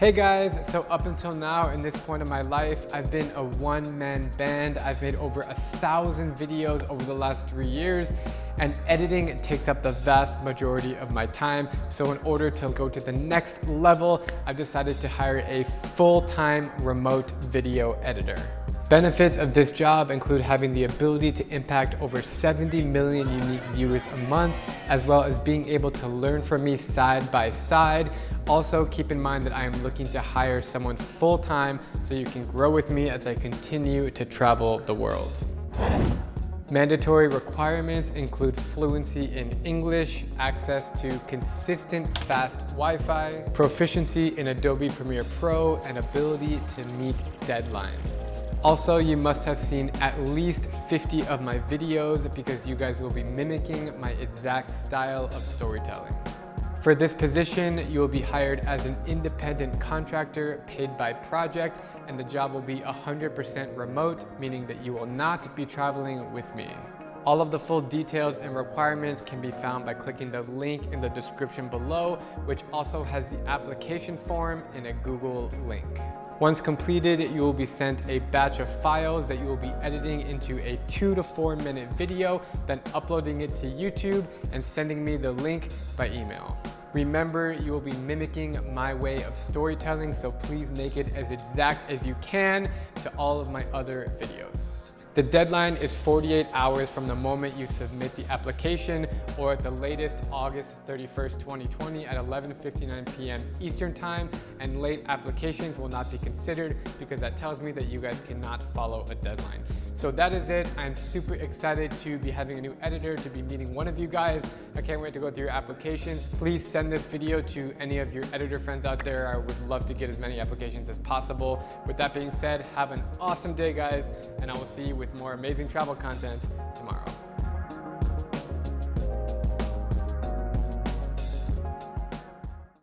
Hey guys, so up until now in this point of my life, I've been a one-man band. I've made over 1,000 videos over the last 3 years, and editing takes up the vast majority of my time. So in order to go to the next level, I've decided to hire a full-time remote video editor. Benefits of this job include having the ability to impact over 70 million unique viewers a month, as well as being able to learn from me side by side. Also, keep in mind that I am looking to hire someone full-time so you can grow with me as I continue to travel the world. Mandatory requirements include fluency in English, access to consistent fast Wi-Fi, proficiency in Adobe Premiere Pro, and ability to meet deadlines. Also, you must have seen at least 50 of my videos because you guys will be mimicking my exact style of storytelling. For this position, you will be hired as an independent contractor paid by project, and the job will be 100% remote, meaning that you will not be traveling with me. All of the full details and requirements can be found by clicking the link in the description below, which also has the application form in a Google link. Once completed, you will be sent a batch of files that you will be editing into a 2 to 4 minute video, then uploading it to YouTube and sending me the link by email. Remember, you will be mimicking my way of storytelling, so please make it as exact as you can to all of my other videos. The deadline is 48 hours from the moment you submit the application, or at the latest August 31st, 2020 at 11:59 p.m. Eastern Time, and late applications will not be considered because that tells me that you guys cannot follow a deadline. So that is it. I'm super excited to be having a new editor, to be meeting one of you guys. I can't wait to go through your applications. Please send this video to any of your editor friends out there. I would love to get as many applications as possible. With that being said, have an awesome day, guys, and I will see you with more amazing travel content tomorrow.